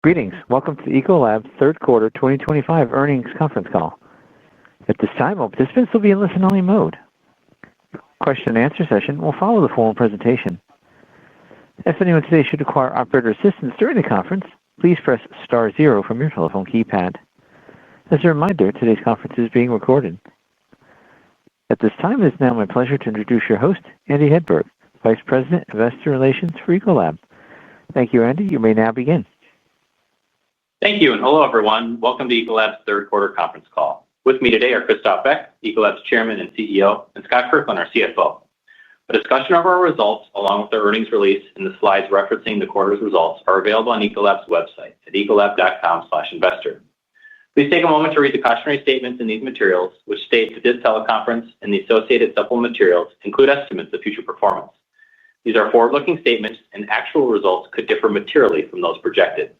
Greetings. Welcome to the Ecolab third quarter 2025 earnings conference call. At this time, all participants will be in listen-only mode. Question and answer session will follow the formal presentation. If anyone today should require operator assistance during the conference, please press star zero from your telephone keypad. As a reminder, today's conference is being recorded. At this time, it is now my pleasure to introduce your host, Andy Hedberg, Vice President, Investor Relations for Ecolab. Thank you, Andy. You may now begin. Thank you, and hello everyone. Welcome to Ecolab's third quarter conference call. With me today are Christophe Beck, Ecolab's Chairman and CEO, and Scott Kirkland, our CFO. A discussion of our results, along with the earnings release and the slides referencing the quarter's results, are available on Ecolab's website at ecolab.com/investor. Please take a moment to read the cautionary statements in these materials, which state that this teleconference and the associated supplemental materials include estimates of future performance. These are forward-looking statements, and actual results could differ materially from those projected.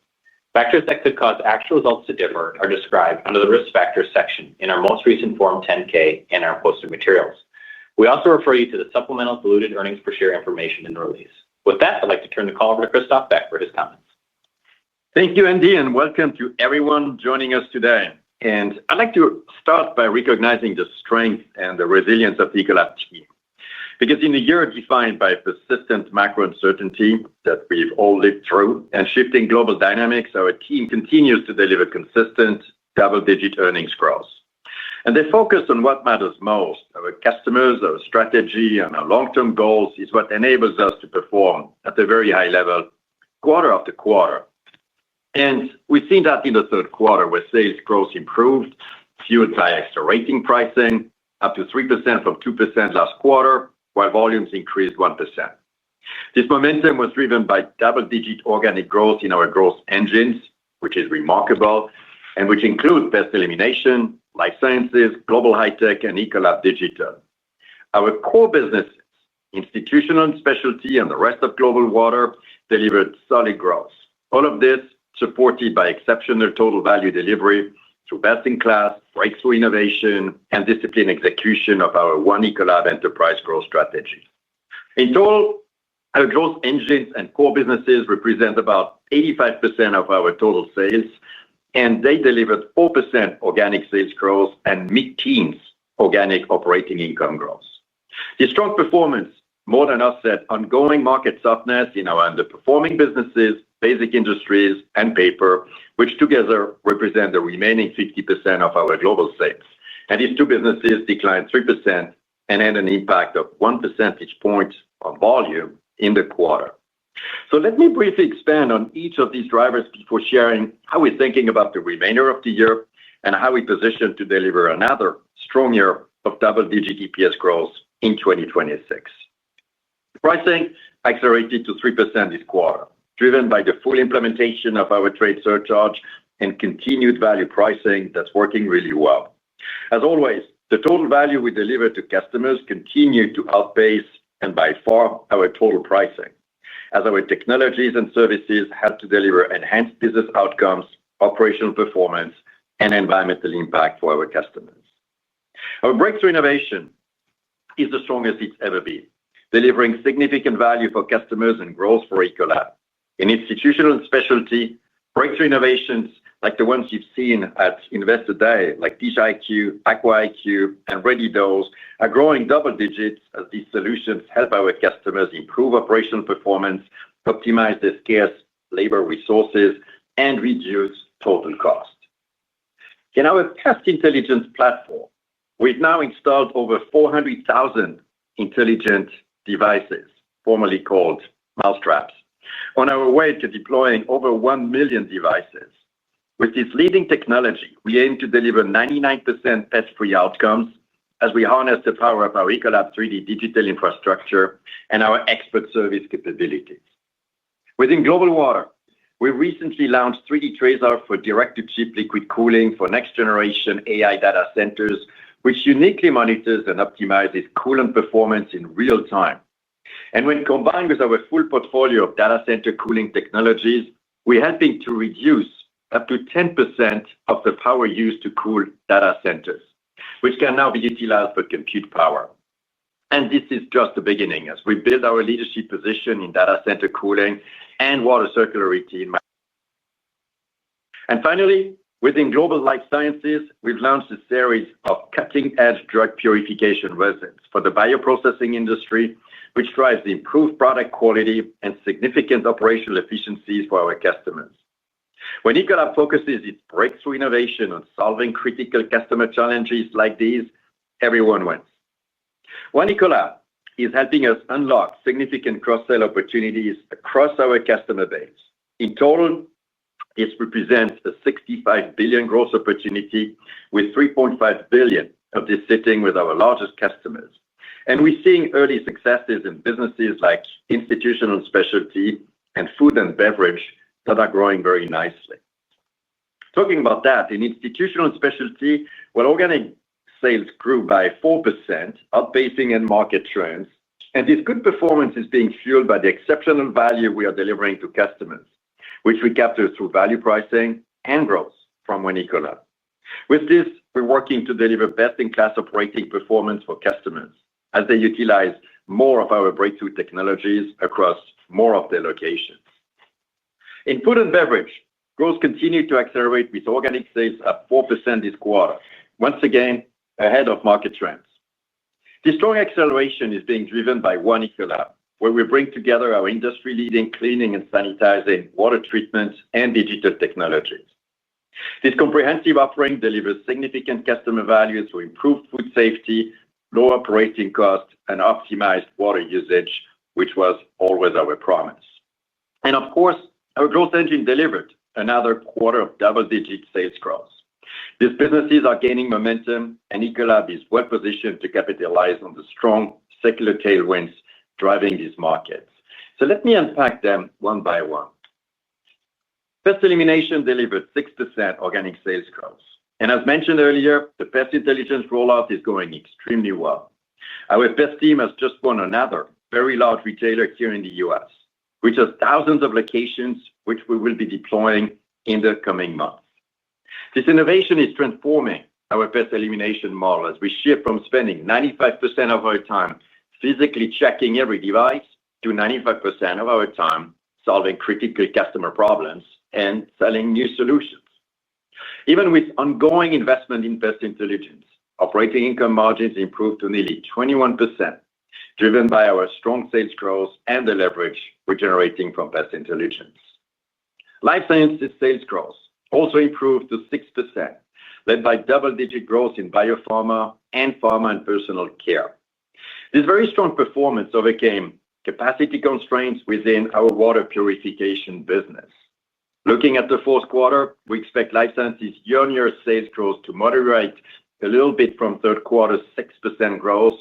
Factors that could cause actual results to differ are described under the Risk Factors section in our most recent Form 10-K and our posted materials. We also refer you to the supplemental diluted earnings per share information in the release. With that, I'd like to turn the call over to Christophe Beck for his comments. Thank you, Andy, and welcome to everyone joining us today. I'd like to start by recognizing the strength and the resilience of the Ecolab team. Because in a year defined by persistent macro uncertainty that we've all lived through and shifting global dynamics, our team continues to deliver consistent double-digit earnings growth. They focus on what matters most. Our customers, our strategy, and our long-term goals is what enables us to perform at a very high level quarter after quarter. We've seen that in the third quarter, where sales growth improved, fueled by accelerating pricing, up to 3% from 2% last quarter, while volumes increased 1%. This momentum was driven by double-digit organic growth in our growth engines, which is remarkable, and which include Pest Elimination, Life Sciences, Global High-Tech, and Ecolab Digital. Our core businesses, Institutional and Specialty, and the rest of Global Water, delivered solid growth. All of this supported by exceptional total value delivery through best-in-class breakthrough innovation and disciplined execution of our One Ecolab enterprise growth strategy. In total, our growth engines and core businesses represent about 85% of our total sales, and they delivered 4% organic sales growth and mid-teens organic operating income growth. This strong performance more than offset ongoing market softness in our underperforming businesses, Basic Industries, and Paper, which together represent the remaining 50% of our global sales. These two businesses declined 3% and had an impact of 1 percentage point on volume in the quarter. Let me briefly expand on each of these drivers before sharing how we're thinking about the remainder of the year and how we position to deliver another strong year of double-digit EPS growth in 2026. Pricing accelerated to 3% this quarter, driven by the full implementation of our trade surcharge and continued value pricing that's working really well. As always, the total value we deliver to customers continued to outpace and by far our total pricing, as our technologies and services had to deliver enhanced business outcomes, operational performance, and environmental impact for our customers. Our breakthrough innovation is the strongest it's ever been, delivering significant value for customers and growth for Ecolab. In Institutional and Specialty, breakthrough innovations like the ones you've seen at Investor Day, like Dish IQ, Aqua IQ, and Ready Dose, are growing double digits as these solutions help our customers improve operational performance, optimize their scarce labor resources, and reduce total cost. In our Pest Intelligence platform, we've now installed over 400,000 intelligent devices, formerly called mousetraps, on our way to deploying over 1 million devices. With this leading technology, we aim to deliver 99% pest-free outcomes as we harness the power of our Ecolab 3D digital infrastructure and our expert service capabilities. Within Global Water, we recently launched 3D Tracer for direct-to-chip liquid cooling for next-generation AI data centers, which uniquely monitors and optimizes coolant performance in real time. When combined with our full portfolio of data center cooling technologies, we're helping to reduce up to 10% of the power used to cool data centers, which can now be utilized for compute power. This is just the beginning as we build our leadership position in data center cooling and water circularity. Finally, within global life sciences, we've launched a series of cutting-edge drug purification resins for the bioprocessing industry, which drives improved product quality and significant operational efficiencies for our customers. When Ecolab focuses its breakthrough innovation on solving critical customer challenges like these, everyone wins. One Ecolab is helping us unlock significant cross-sell opportunities across our customer base. In total, this represents a $65 billion growth opportunity, with $3.5 billion of this sitting with our largest customers. We're seeing early successes in businesses like institutional specialty and food and beverage that are growing very nicely. Talking about that, in institutional specialty, organic sales grew by 4%, outpacing end market trends. This good performance is being fueled by the exceptional value we are delivering to customers, which we capture through value pricing and growth from One Ecolab. With this, we're working to deliver best-in-class operating performance for customers as they utilize more of our breakthrough technologies across more of their locations. In food and beverage, growth continued to accelerate with organic sales up 4% this quarter, once again ahead of market trends. This strong acceleration is being driven by One Ecolab, where we bring together our industry-leading cleaning and sanitizing, water treatment, and digital technologies. This comprehensive offering delivers significant customer value through improved food safety, low operating costs, and optimized water usage, which was always our promise. Of course, our growth engine delivered another quarter of double-digit sales growth. These businesses are gaining momentum, and Ecolab is well positioned to capitalize on the strong secular tailwinds driving these markets. Let me unpack them one by one. Pest Elimination delivered 6% organic sales growth. As mentioned earlier, the Pest Intelligence rollout is going extremely well. Our Pest team has just won another very large retailer here in the U.S., which has thousands of locations which we will be deploying in the coming months. This innovation is transforming our Pest Elimination model as we shift from spending 95% of our time physically checking every device to 95% of our time solving critical customer problems and selling new solutions. Even with ongoing investment in Pest Intelligence, operating income margins improved to nearly 21%, driven by our strong sales growth and the leverage we're generating from Pest Intelligence. Life Sciences sales growth also improved to 6%, led by double-digit growth in biopharma and pharma and personal care. This very strong performance overcame capacity constraints within our water purification business. Looking at the fourth quarter, we expect Life Sciences year-on-year sales growth to moderate a little bit from third quarter's 6% growth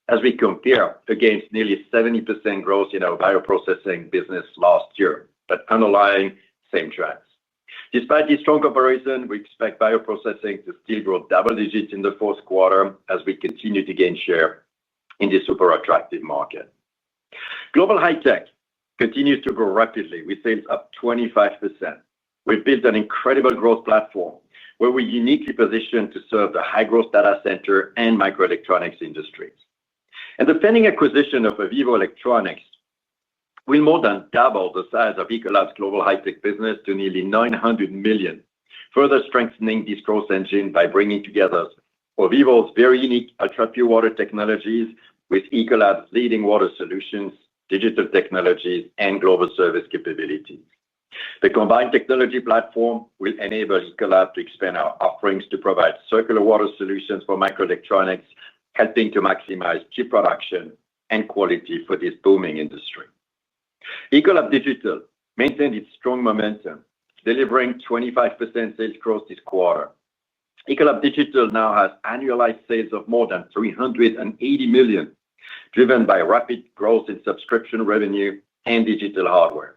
as we compare against nearly 70% growth in our bioprocessing business last year, but underlying same trends. Despite this strong comparison, we expect bioprocessing to still grow double digits in the fourth quarter as we continue to gain share in this super attractive market. Global High Tech continues to grow rapidly with sales up 25%. We've built an incredible growth platform where we're uniquely positioned to serve the high-growth data center and microelectronics industries. The pending acquisition of Avivo Electronics will more than double the size of Ecolab's Global High Tech business to nearly $900 million, further strengthening this growth engine by bringing together Avivo's very unique ultra-pure water technologies with Ecolab's leading water solutions, digital technologies, and global service capabilities. The combined technology platform will enable Ecolab to expand our offerings to provide circular water solutions for microelectronics, helping to maximize chip production and quality for this booming industry. Ecolab Digital maintained its strong momentum, delivering 25% sales growth this quarter. Ecolab Digital now has annualized sales of more than $380 million, driven by rapid growth in subscription revenue and digital hardware.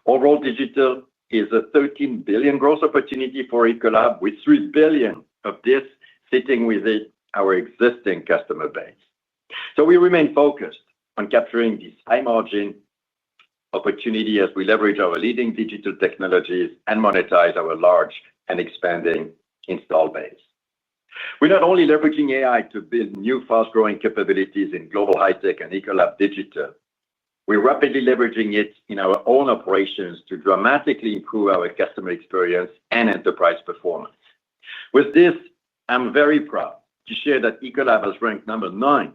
Overall, digital is a $13 billion growth opportunity for Ecolab, with $3 billion of this sitting within our existing customer base. We remain focused on capturing this high-margin opportunity as we leverage our leading digital technologies and monetize our large and expanding install base. We're not only leveraging AI to build new fast-growing capabilities in Global High Tech and Ecolab Digital, We're rapidly leveraging it in our own operations to dramatically improve our customer experience and enterprise performance. With this, I'm very proud to share that Ecolab has ranked number 9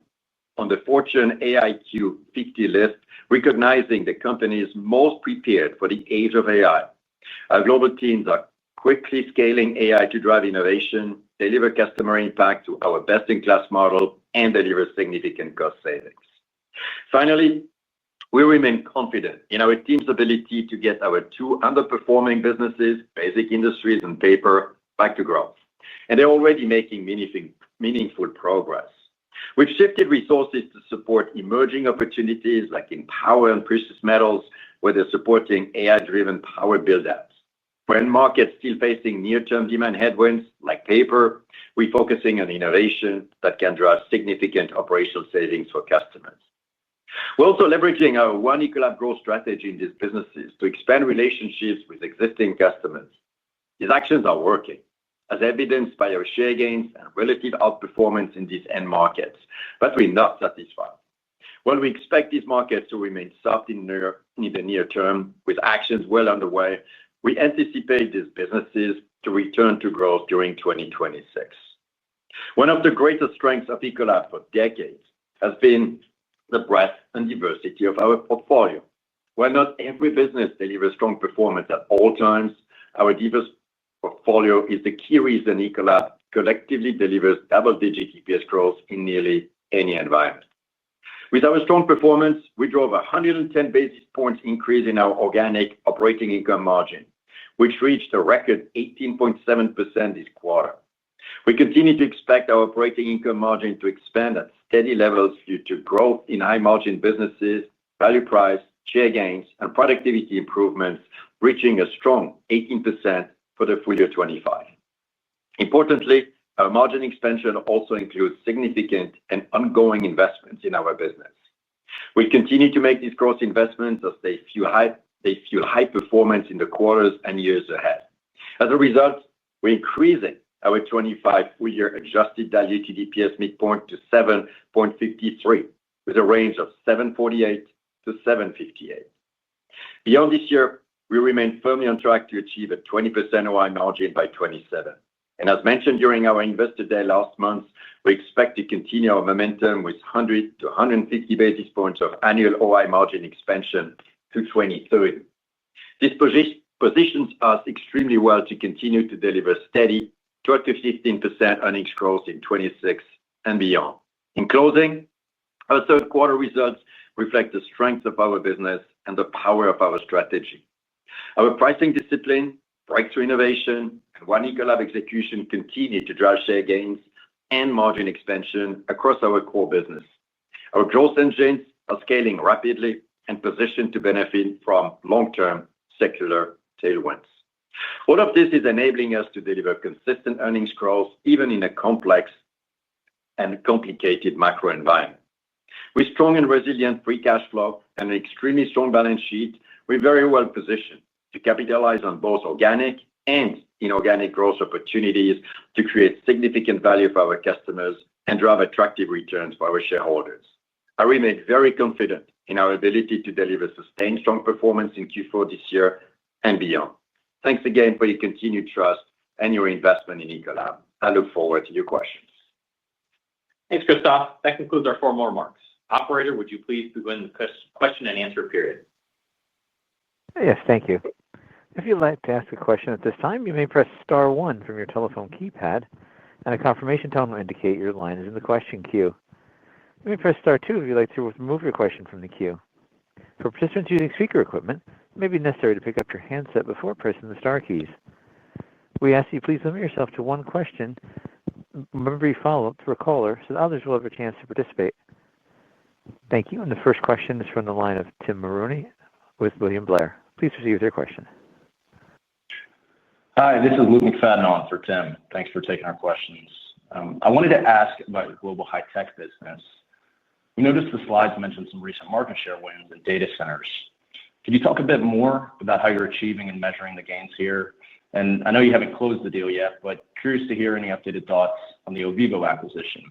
on the Fortune AIQ 50 list, recognizing the companies most prepared for the age of AI. Our global teams are quickly scaling AI to drive innovation, deliver customer impact to our best-in-class model, and deliver significant cost savings. Finally, we remain confident in our team's ability to get our 2 underperforming businesses, Basic Industries and Paper, back to growth. And they're already making meaningful progress. We've shifted resources to support emerging opportunities like in power and precious metals, where they're supporting AI-driven power build-outs. For end markets still facing near-term demand headwinds like paper, we're focusing on innovation that can drive significant operational savings for customers. We're also leveraging our One Ecolab growth strategy in these businesses to expand relationships with existing customers. These actions are working, as evidenced by our share gains and relative outperformance in these end markets, but we're not satisfied. While we expect these markets to remain soft in the near term, with actions well underway, we anticipate these businesses to return to growth during 2026. One of the greatest strengths of Ecolab for decades has been the breadth and diversity of our portfolio. While not every business delivers strong performance at all times, our diverse portfolio is the key reason Ecolab collectively delivers double-digit EPS growth in nearly any environment. With our strong performance, we drove a 110 basis points increase in our organic operating income margin, which reached a record 18.7% this quarter. We continue to expect our operating income margin to expand at steady levels due to growth in high-margin businesses, value price, share gains, and productivity improvements, reaching a strong 18% for the full year 2025. Importantly, our margin expansion also includes significant and ongoing investments in our business. We'll continue to make these growth investments as they fuel high performance in the quarters and years ahead. As a result, we're increasing our 2025 full-year adjusted diluted EPS midpoint to $7.53, with a range of $7.48 to $7.58. Beyond this year, we remain firmly on track to achieve a 20% OI margin by 2027. And as mentioned during our Investor Day last month, we expect to continue our momentum with 100 to 150 basis points of annual OI margin expansion to 2030. This positions us extremely well to continue to deliver steady 12 to 15% earnings growth in 2026 and beyond. In closing, our third quarter results reflect the strength of our business and the power of our strategy. Our pricing discipline, breakthrough innovation, and One Ecolab execution continue to drive share gains and margin expansion across our core business. Our growth engines are scaling rapidly and positioned to benefit from long-term secular tailwinds. All of this is enabling us to deliver consistent earnings growth even in a complex and complicated macro environment. With strong and resilient free cash flow and an extremely strong balance sheet, we're very well positioned to capitalize on both organic and inorganic growth opportunities to create significant value for our customers and drive attractive returns for our shareholders. I remain very confident in our ability to deliver sustained strong performance in Q4 this year and beyond. Thanks again for your continued trust and your investment in Ecolab. I look forward to your questions. Thanks, Christophe. That concludes our formal remarks. Operator, would you please begin the question and answer period? Yes, thank you. If you'd like to ask a question at this time, you may press star 1 from your telephone keypad, and a confirmation tone will indicate your line is in the question queue. You may press star 2 if you'd like to remove your question from the queue. For participants using speaker equipment, it may be necessary to pick up your handset before pressing the star keys. We ask that you please limit yourself to one question. Remember, you follow up to a caller so that others will have a chance to participate. Thank you. And the first question is from the line of Tim Mulrooney with William Blair. Please proceed with your question. Hi, this is Luke McFadden on for Tim. Thanks for taking our questions. I wanted to ask about your global high-tech business. We noticed the slides mentioned some recent market share wins in data centers. Could you talk a bit more about how you're achieving and measuring the gains here? And I know you haven't closed the deal yet, but curious to hear any updated thoughts on the Ovivo acquisition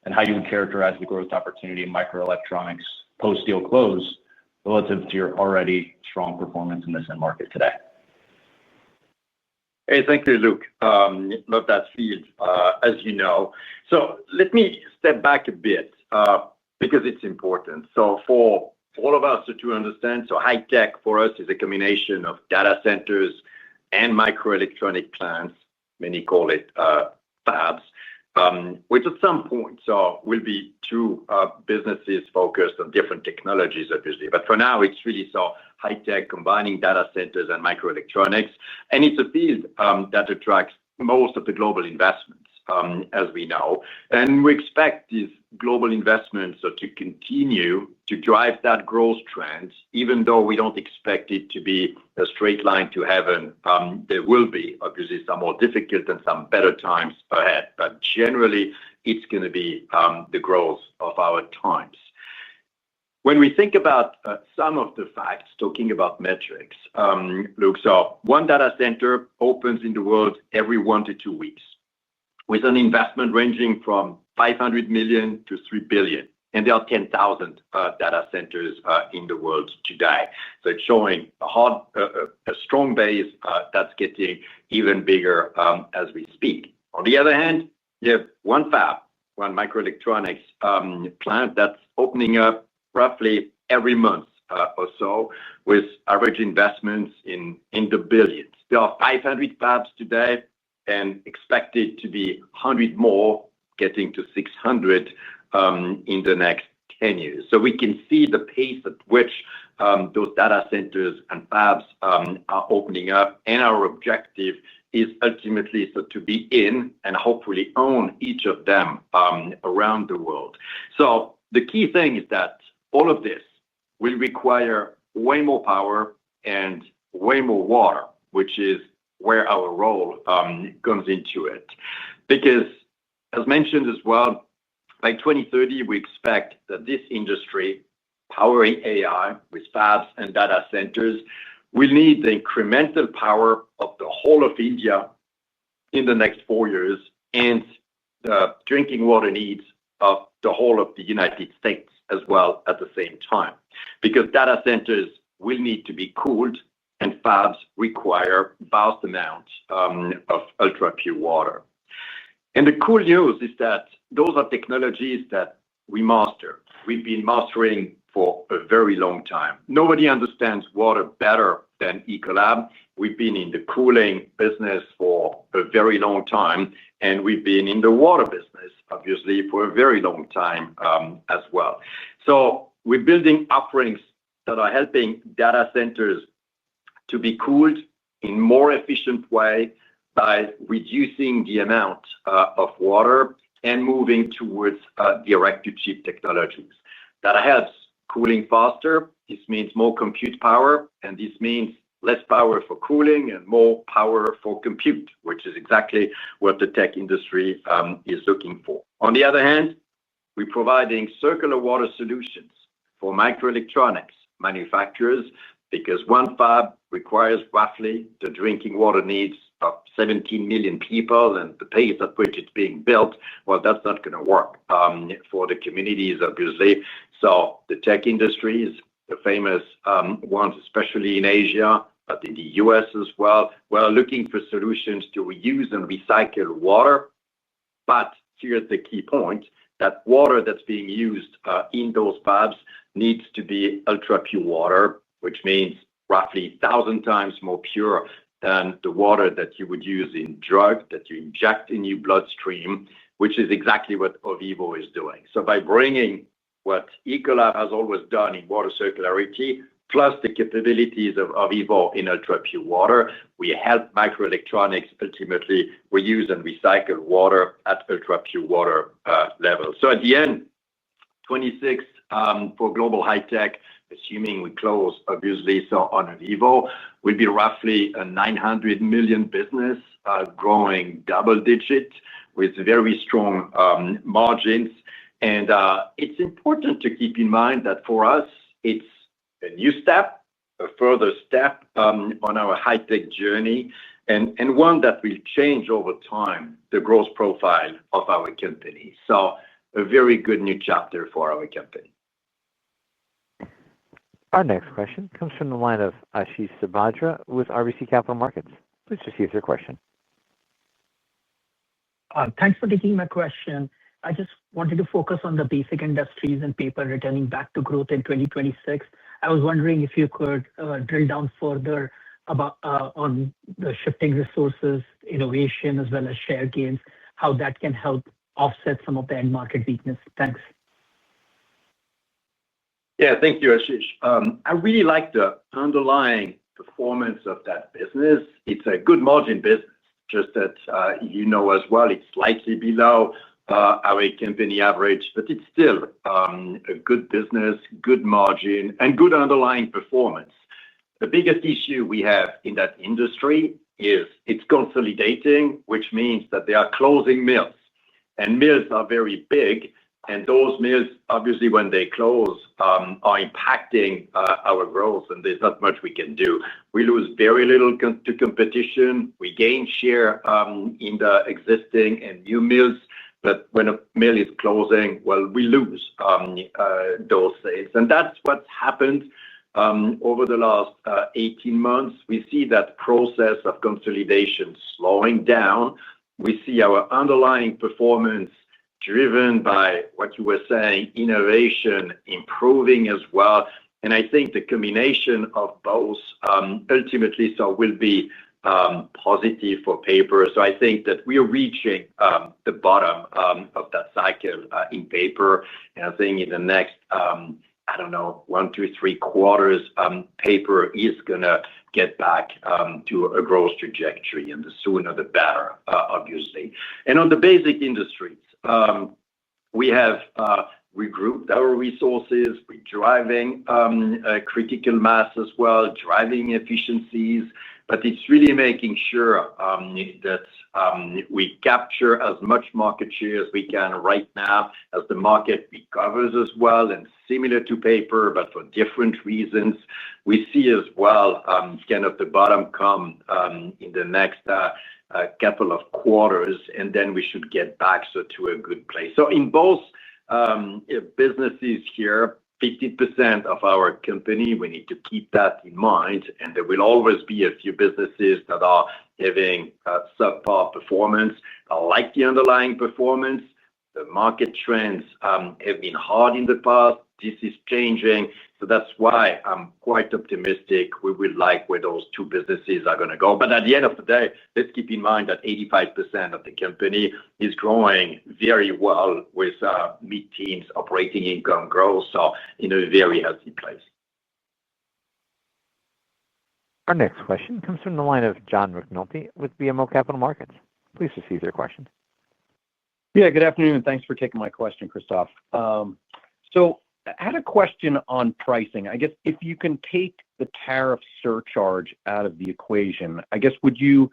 and how you would characterize the growth opportunity in microelectronics post-deal close relative to your already strong performance in this end market today? Hey, thank you, Luke. Love that field, as you know. So let me step back a bit because it's important. So for all of us to understand, so high tech for us is a combination of data centers and microelectronic plants. Many call it fabs, which at some point will be two businesses focused on different technologies, obviously. But for now, it's really high tech combining data centers and microelectronics. And it's a field that attracts most of the global investments, as we know. And we expect these global investments to continue to drive that growth trend, even though we don't expect it to be a straight line to heaven. There will be, obviously, some more difficult and some better times ahead. But generally, it's going to be the growth of our times. When we think about some of the facts, talking about metrics, Luke, so one data center opens in the world every 1 to 2 weeks, with an investment ranging from $500 million to $3 billion. And there are 10,000 data centers in the world today. So it's showing a strong base that's getting even bigger as we speak. On the other hand, you have one fab, one microelectronics plant that's opening up roughly every month or so, with average investments in the billions. There are 500 fabs today, and expected to be 100 more, getting to 600 in the next 10 years. So we can see the pace at which those data centers and fabs are opening up, and our objective is ultimately to be in and hopefully own each of them around the world. So the key thing is that all of this will require way more power and way more water, which is where our role comes into it. Because, as mentioned as well, by 2030, we expect that this industry, powering AI with fabs and data centers, will need the incremental power of the whole of India in the next 4 years, and the drinking water needs of the whole of the United States as well at the same time. Because data centers will need to be cooled, and fabs require vast amounts of ultra-pure water. And the cool news is that those are technologies that we master. We've been mastering for a very long time. Nobody understands water better than Ecolab. We've been in the cooling business for a very long time, and we've been in the water business, obviously, for a very long time as well. So we're building offerings that are helping data centers to be cooled in more efficient way by reducing the amount of water and moving towards direct-to-chip technologies. That helps cooling faster. This means more compute power, and this means less power for cooling and more power for compute, which is exactly what the tech industry is looking for. On the other hand, we're providing circular water solutions for microelectronics manufacturers, because one fab requires roughly the drinking water needs of 17 million people, and the pace at which it's being built, well, that's not going to work for the communities, obviously. So the tech industries, the famous ones, especially in Asia, but in the US as well, we're looking for solutions to reuse and recycle water. But here's the key point, that water that's being used in those fabs needs to be ultra-pure water, which means roughly 1,000 times more pure than the water that you would use in drugs that you inject in your bloodstream, which is exactly what Ovivo is doing. So by bringing what Ecolab has always done in water circularity, plus the capabilities of Ovivo in ultra-pure water, we help microelectronics ultimately reuse and recycle water at ultra-pure water level. So at the end, 26 for global high tech, assuming we close, obviously, so on Ovivo, will be roughly a $900 million business, growing double digit with very strong margins. And it's important to keep in mind that for us, it's a new step, a further step on our high tech journey, and one that will change over time the growth profile of our company. So a very good new chapter for our company. Our next question comes from the line of Ashish Sabadra with RBC Capital Markets. Please proceed with your question. Thanks for taking my question. I just wanted to focus on the basic industries and paper returning back to growth in 2026. I was wondering if you could drill down further on the shifting resources, innovation, as well as share gains, how that can help offset some of the end market weakness. Thanks. Yeah, thank you, Ashish. I really like the underlying performance of that business. It's a good margin business, just that as well, it's slightly below our company average, but it's still a good business, good margin, and good underlying performance. The biggest issue we have in that industry is it's consolidating, which means that they are closing mills. And mills are very big, and those mills, obviously, when they close, are impacting our growth, and there's not much we can do. We lose very little to competition. We gain share in the existing and new mills, but when a mill is closing, well, we lose those sales. And that's what's happened over the last 18 months. We see that process of consolidation slowing down. We see our underlying performance driven by what you were saying, innovation improving as well. And I think the combination of both ultimately will be positive for paper. So I think that we are reaching the bottom of that cycle in paper. And I think in the next, 1, 2, 3 quarters, paper is going to get back to a growth trajectory, and the sooner the better, obviously. And on the basic industries, we have regrouped our resources. We're driving critical mass as well, driving efficiencies, but it's really making sure that we capture as much market share as we can right now as the market recovers as well. And similar to paper, but for different reasons, we see as well kind of the bottom come in the next couple of quarters, and then we should get back to a good place. So in both businesses here, 50% of our company, we need to keep that in mind, and there will always be a few businesses that are having subpar performance. I like the underlying performance. The market trends have been hard in the past. This is changing. So that's why I'm quite optimistic. We will like where those two businesses are going to go. But at the end of the day, let's keep in mind that 85% of the company is growing very well with mid-teens operating income growth, so in a very healthy place. Our next question comes from the line of John McNulty with BMO Capital Markets. Please proceed with your question. Yeah, good afternoon, and thanks for taking my question, Christophe. So I had a question on pricing. I guess if you can take the tariff surcharge out of the equation, I guess would you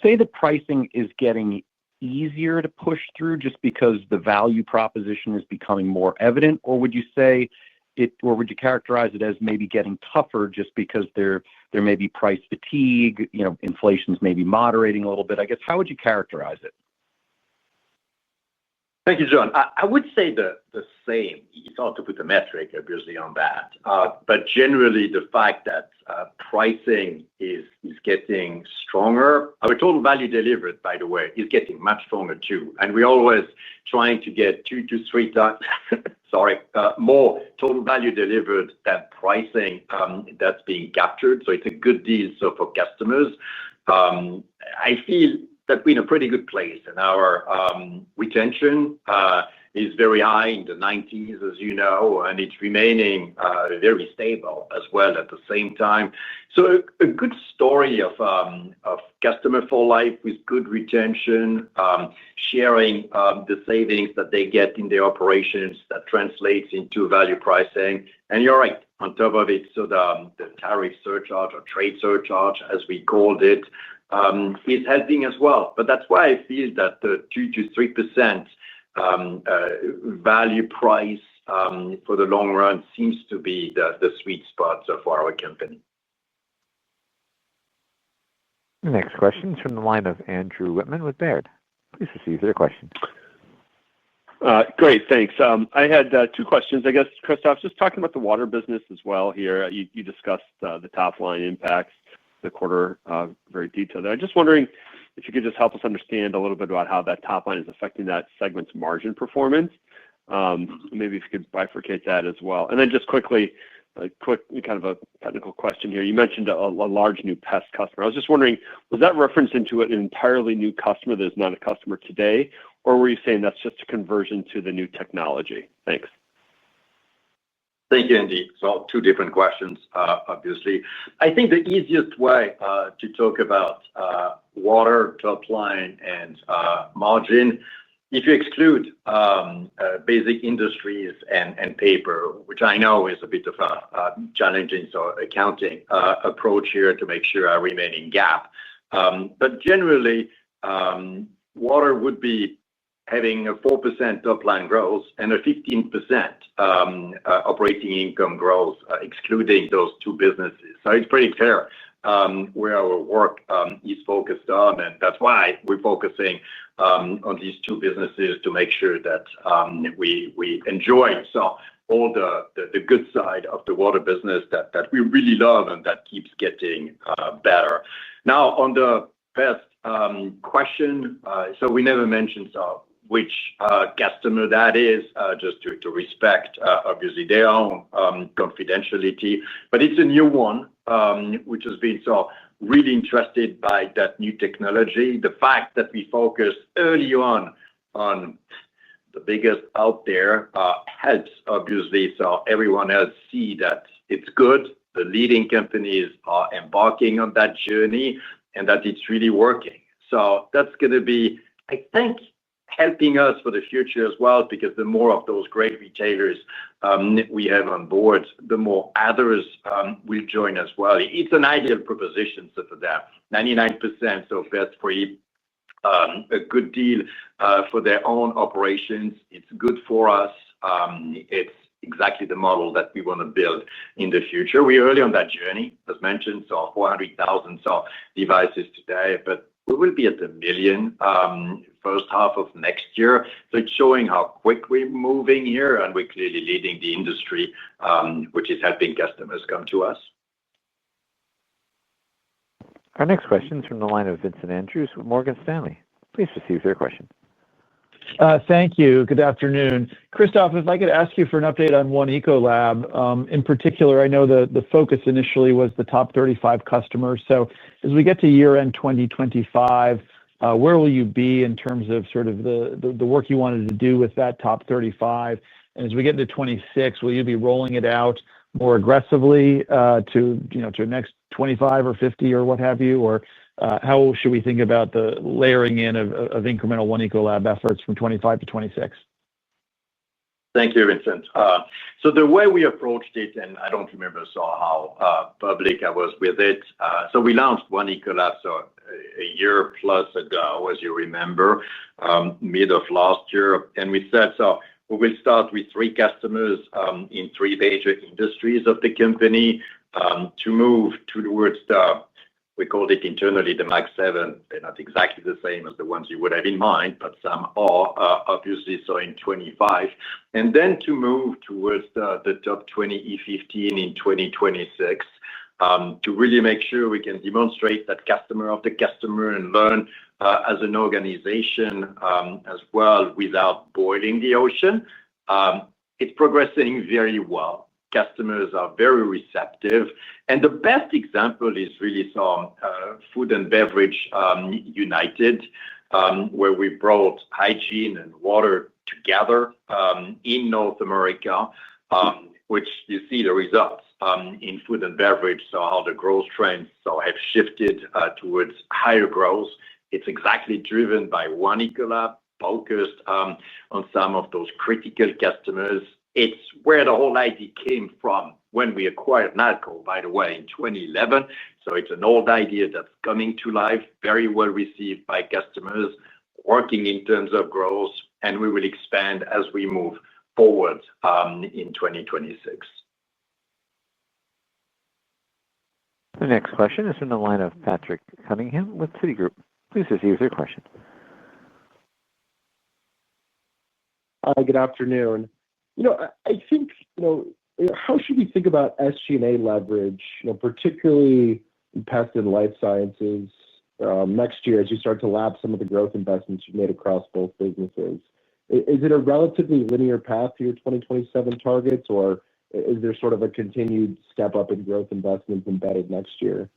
say that pricing is getting easier to push through just because the value proposition is becoming more evident, or would you say it, or would you characterize it as maybe getting tougher just because there may be price fatigue, inflation's maybe moderating a little bit? I guess how would you characterize it? Thank you, John. I would say the same. It's hard to put a metric, obviously, on that. But generally, the fact that pricing is getting stronger, our total value delivered, by the way, is getting much stronger too. And we're always trying to get 2 to 3 times, more total value delivered than pricing that's being captured. So it's a good deal for customers. I feel that we're in a pretty good place, and our retention is very high in the 90s, as you know, and it's remaining very stable as well at the same time. So a good story of customer for life with good retention, sharing the savings that they get in their operations that translates into value pricing. And you're right, on top of it, so the tariff surcharge or trade surcharge, as we called it, is helping as well. But that's why I feel that the 2 to 3% value price for the long run seems to be the sweet spot for our company. The next question is from the line of Andrew Whitman with Baird. Please proceed with your question. Great, thanks. I had two questions. I guess, Christophe, just talking about the water business as well here. You discussed the top line impacts, the quarter, very detailed. I'm just wondering if you could just help us understand a little bit about how that top line is affecting that segment's margin performance. Maybe if you could bifurcate that as well. And then just quickly, a quick kind of a technical question here. You mentioned a large new pest customer. I was just wondering, was that reference into an entirely new customer that is not a customer today, or were you saying that's just a conversion to the new technology? Thanks. Thank you, Andy. So two different questions, obviously. I think the easiest way to talk about water, top line, and margin, if you exclude basic industries and paper, which I know is a bit of a challenging accounting approach here to make sure I remain in GAAP. But generally, water would be having a 4% top line growth and a 15% operating income growth, excluding those two businesses. So it's pretty clear where our work is focused on, and that's why we're focusing on these two businesses to make sure that we enjoy all the good side of the water business that we really love and that keeps getting better. Now, on the pest question, so we never mentioned which customer that is, just to respect, obviously, their own confidentiality. But it's a new one, which has been really interested by that new technology. The fact that we focus early on the biggest out there helps, obviously, so everyone else see that it's good. The leading companies are embarking on that journey and that it's really working. So that's going to be, I think, helping us for the future as well, because the more of those great retailers we have on board, the more others will join as well. It's an ideal proposition for them. 99% pest-free, a good deal for their own operations. It's good for us. It's exactly the model that we want to build in the future. We're early on that journey, as mentioned, 400,000 devices today, but we will be at 1 million first half of next year. So it's showing how quick we're moving here, and we're clearly leading the industry, which is helping customers come to us. Our next question is from the line of Vincent Andrews with Morgan Stanley. Please proceed with your question. Thank you. Good afternoon. Christophe, if I could ask you for an update on One Ecolab. In particular, I know the focus initially was the top 35 customers. So as we get to year-end 2025, where will you be in terms of sort of the work you wanted to do with that top 35? And as we get into 26, will you be rolling it out more aggressively to the next 25 or 50 or what have you? Or how should we think about the layering in of incremental One Ecolab efforts from 25 to 26? Thank you, Vincent. So the way we approached it, and I don't remember how public I was with it. So we launched One Ecolab a year plus ago, as you remember, mid of last year. And we said, we will start with 3 customers in 3 major industries of the company to move towards we called it internally the Max 7. They're not exactly the same as the ones you would have in mind, but some are obviously in 25. And then to move towards the top 20 E15 in 2026 to really make sure we can demonstrate that customer of the customer and learn as an organization as well without boiling the ocean. It's progressing very well. Customers are very receptive. And the best example is really food and beverage united, where we brought hygiene and water together in North America, which you see the results in food and beverage. So how the growth trends have shifted towards higher growth. It's exactly driven by One Ecolab, focused on some of those critical customers. It's where the whole idea came from when we acquired Nalco, by the way, in 2011. So it's an old idea that's coming to life, very well received by customers, working in terms of growth, and we will expand as we move forward in 2026. The next question is from the line of Patrick Cunningham with Citigroup. Please proceed with your question. Hi, good afternoon. I think, how should we think about SG&A leverage, particularly in pest and life sciences next year as you start to lap some of the growth investments you've made across both businesses? Is it a relatively linear path to your 2027 targets, or is there sort of a continued step up in growth investments embedded next year?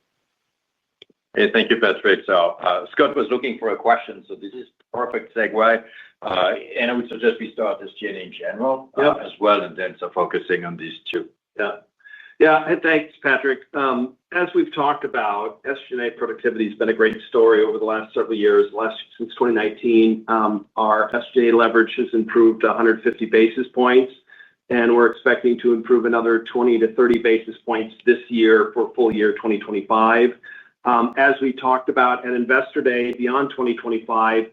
Hey, thank you, Patrick. Scott was looking for a question, so this is perfect segue. I would suggest we start this G&A in general as well, and then focusing on these two. Yeah. Hey, thanks, Patrick. As we've talked about, SG&A productivity has been a great story over the last several years. Since 2019, our SG&A leverage has improved 150 basis points, and we're expecting to improve another 20 to 30 basis points this year for full year 2025. As we talked about at Investor Day, beyond 2025,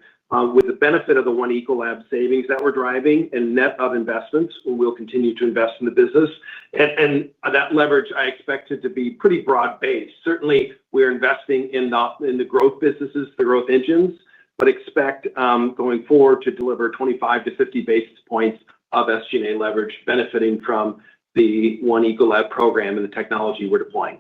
with the benefit of the One Ecolab savings that we're driving and net of investments, we'll continue to invest in the business. And that leverage, I expect it to be pretty broad-based. Certainly, we're investing in the growth businesses, the growth engines, but expect going forward to deliver 25 to 50 basis points of SG&A leverage benefiting from the One Ecolab program and the technology we're deploying.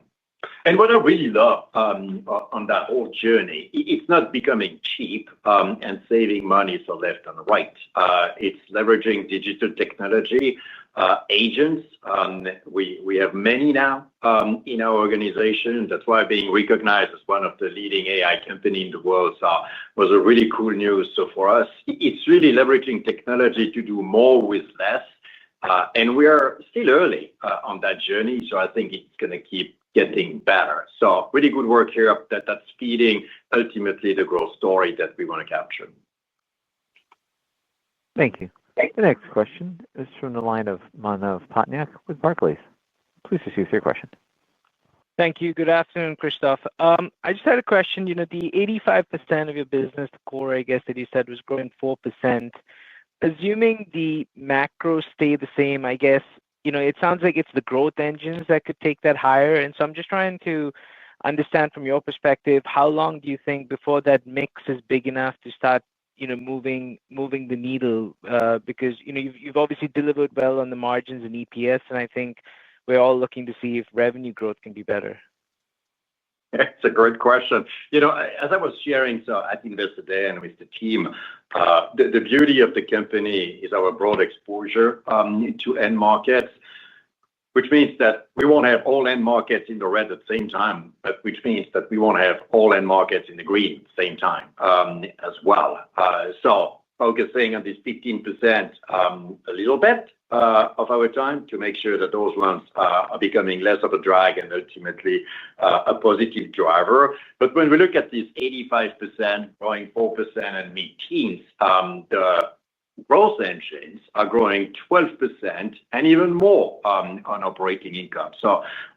And what I really love on that whole journey, it's not becoming cheap and saving money so left and right. It's leveraging digital technology, agents. We have many now in our organization. That's why being recognized as one of the leading AI companies in the world was a really cool news. So for us, it's really leveraging technology to do more with less. And we are still early on that journey, so I think it's going to keep getting better. So really good work here that's feeding ultimately the growth story that we want to capture. Thank you. The next question is from the line of Manav Patnaik with Barclays. Please proceed with your question. Thank you. Good afternoon, Christophe. I just had a question. The 85% of your business, the core, I guess, that you said was growing 4%. Assuming the macros stay the same, I guess, it sounds like it's the growth engines that could take that higher. And so I'm just trying to understand from your perspective, how long do you think before that mix is big enough to start, moving the needle? Because, you've obviously delivered well on the margins and EPS, and I think we're all looking to see if revenue growth can be better. It's a great question. As I was sharing, at Investor Day and with the team, the beauty of the company is our broad exposure to end markets, which means that we won't have all end markets in the red at the same time, but which means that we won't have all end markets in the green at the same time as well. So focusing on this 15% a little bit of our time to make sure that those ones are becoming less of a drag and ultimately a positive driver. But when we look at these 85% growing 4% and mid-teens, the growth engines are growing 12% and even more on operating income,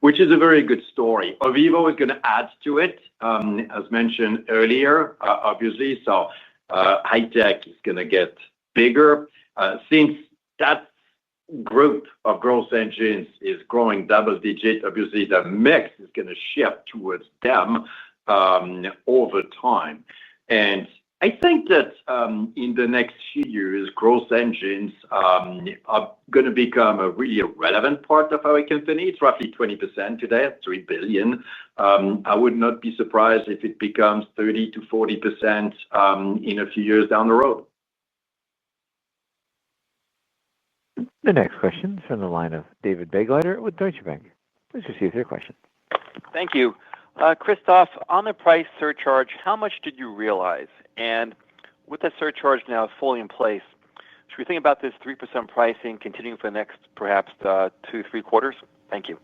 which is a very good story. Ovivo is going to add to it, as mentioned earlier, obviously. So high tech is going to get bigger. Since that group of growth engines is growing double-digit, obviously the mix is going to shift towards them over time. And I think that in the next few years, growth engines are going to become a really relevant part of our company. It's roughly 20% today at $3 billion. I would not be surprised if it becomes 30 to 40% in a few years down the road. The next question is from the line of David Begleiter with Deutsche Bank. Please proceed with your question. Thank you. Christophe, on the price surcharge, how much did you realize? And with the surcharge now fully in place, should we think about this 3% pricing continuing for the next perhaps 2-3 quarters? Thank you.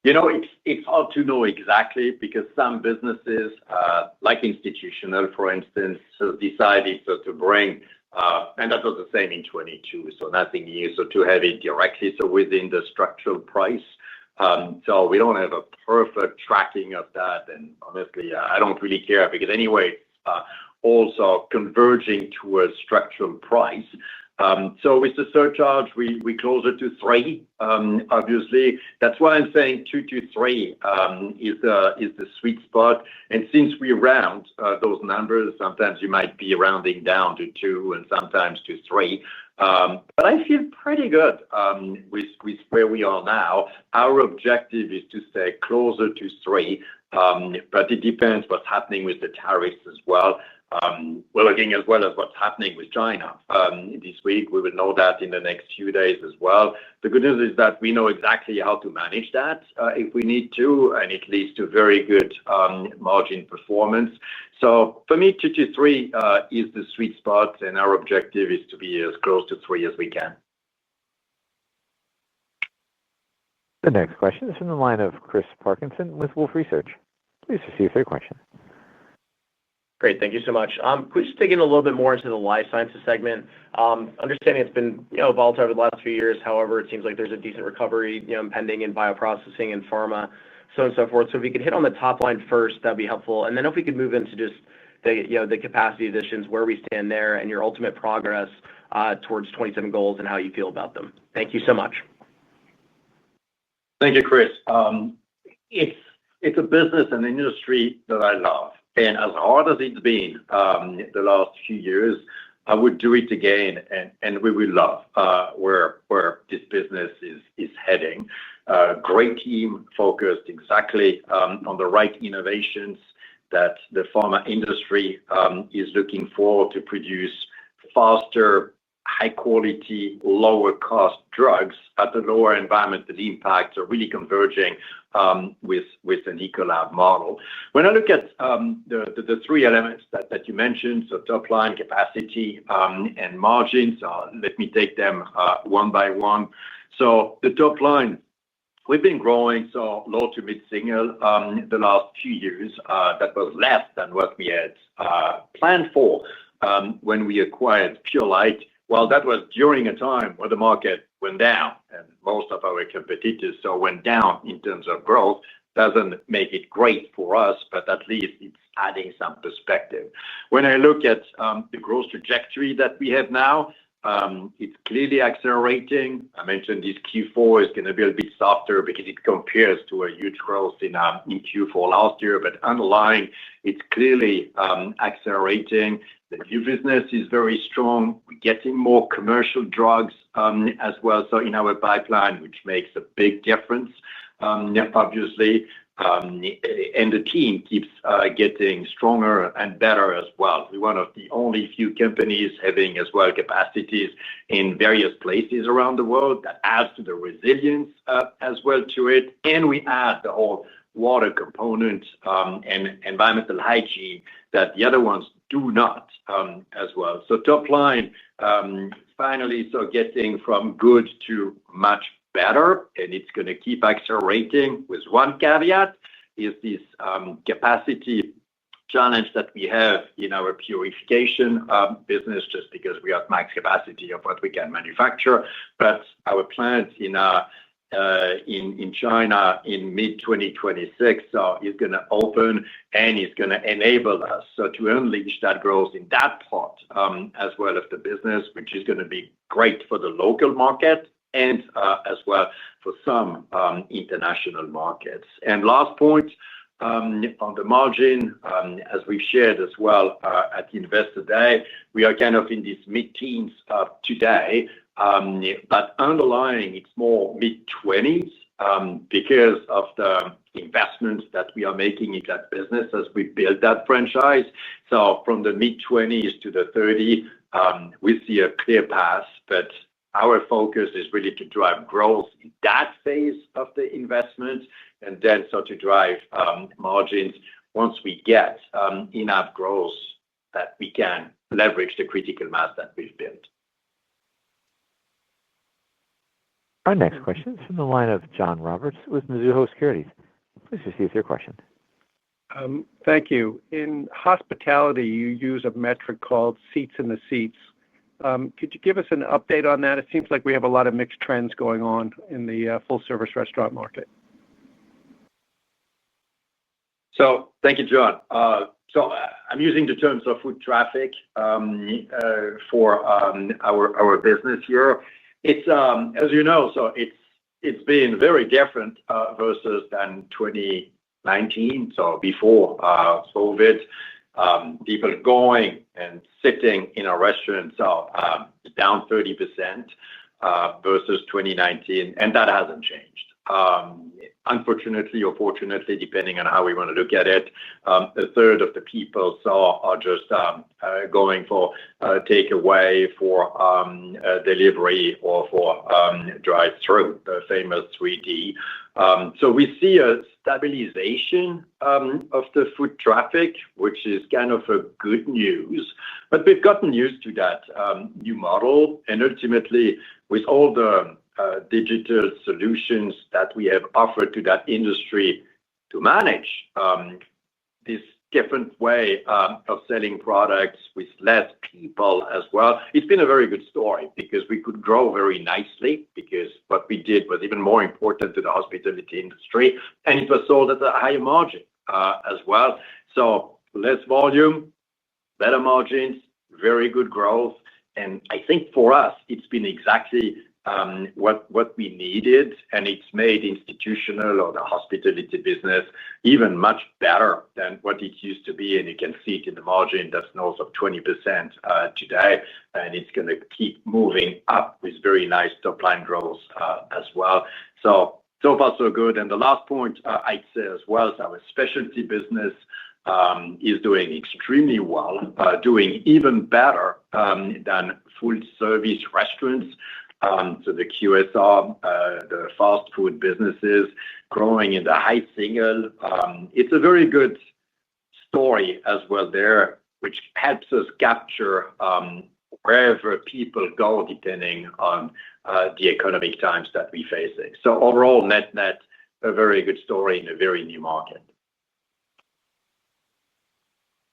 It's hard to know exactly because some businesses, like institutional, for instance, have decided to bring, and that was the same in 22, so nothing new, so to have it directly within the structural price. So we don't have a perfect tracking of that. And honestly, I don't really care because anyway, also converging towards structural price. With the surcharge, we closer to 3. Obviously, that's why I'm saying 2 to 3 is the sweet spot. Since we round those numbers, sometimes you might be rounding down to 2 and sometimes to 3. I feel pretty good with where we are now. Our objective is to stay closer to 3, but it depends what's happening with the tariffs as well. We're looking as well at what's happening with China this week. We will know that in the next few days as well. The good news is that we know exactly how to manage that if we need to, and it leads to very good margin performance. For me, 2 to 3 is the sweet spot, and our objective is to be as close to 3 as we can. The next question is from the line of Chris Parkinson with Wolfe Research. Please proceed with your question. Great. Thank you so much. Could we just dig in a little bit more into the life sciences segment? Understanding it's been volatile over the last few years. However, it seems like there's a decent recovery impending in bioprocessing and pharma, so on and so forth. If we could hit on the top line first, that'd be helpful. If we could move into just the capacity additions, where we stand there, and your ultimate progress towards 27 goals and how you feel about them. Thank you so much. Thank you, Chris. It's a business and industry that I love. And as hard as it's been the last few years, I would do it again, and we will love where this business is heading. Great team focused exactly on the right innovations that the pharma industry is looking for to produce faster, high-quality, lower-cost drugs at a lower environmental impact, so really converging with an Ecolab model. When I look at the 3 elements that you mentioned, so top line, capacity, and margins, let me take them one by one. The top line, we've been growing low to mid-single the last few years. That was less than what we had planned for when we acquired Purelight. That was during a time where the market went down, and most of our competitors went down in terms of growth. Doesn't make it great for us, but at least it's adding some perspective. When I look at the growth trajectory that we have now, it's clearly accelerating. I mentioned this Q4 is going to be a bit softer because it compares to a huge growth in Q4 last year, but underlying, it's clearly accelerating. The new business is very strong. We're getting more commercial drugs as well, in our pipeline, which makes a big difference, obviously. The team keeps getting stronger and better as well. We're one of the only few companies having as well capacities in various places around the world. That adds to the resilience as well to it. We add the whole water component and environmental hygiene that the other ones do not as well. Top line, finally, getting from good to much better, and it's going to keep accelerating with one caveat, is this capacity challenge that we have in our purification business, just because we have max capacity of what we can manufacture. Our plant in China in mid-2026 is going to open, and it's going to enable us to unleash that growth in that part as well of the business, which is going to be great for the local market and as well for some international markets. Last point, on the margin, as we've shared as well at Investor Day, we are kind of in these mid-teens today, but underlying, it's more mid-20s because of the investments that we are making in that business as we build that franchise. From the mid-20s to the 30, we see a clear path, but our focus is really to drive growth in that phase of the investment, and then to drive margins once we get enough growth that we can leverage the critical mass that we've built. Our next question is from the line of John Roberts with Mizuho Securities. Please proceed with your question. Thank you. In hospitality, you use a metric called seats in the seats. Could you give us an update on that? It seems like we have a lot of mixed trends going on in the full-service restaurant market. Thank you, John. using the terms of foot traffic for our business here. It's as you know, so it's been very different versus than 2019. So before COVID, people going and sitting in a restaurant are down 30% versus 2019, and that hasn't changed. Unfortunately or fortunately, depending on how we want to look at it, a third of the people are just going for takeaway, for delivery, or for drive-through, the famous 3D. So we see a stabilization of the foot traffic, which is kind of a good news. But we've gotten used to that new model, and ultimately, with all the digital solutions that we have offered to that industry to manage this different way of selling products with less people as well. It's been a very good story because we could grow very nicely because what we did was even more important to the hospitality industry, and it was sold at a higher margin as well. So less volume, better margins, very good growth. And I think for us, it's been exactly what we needed, and it's made institutional or the hospitality business even much better than what it used to be. And you can see it in the margin that's north of 20% today, and it's going to keep moving up with very nice top line growth as well. So far so good. And the last point I'd say as well is our specialty business is doing extremely well, doing even better than full service restaurants. So the QSR, the fast food businesses growing in the high single. It's a very good story as well there, which helps us capture wherever people go depending on the economic times that we're facing. So overall, net, a very good story in a very new market.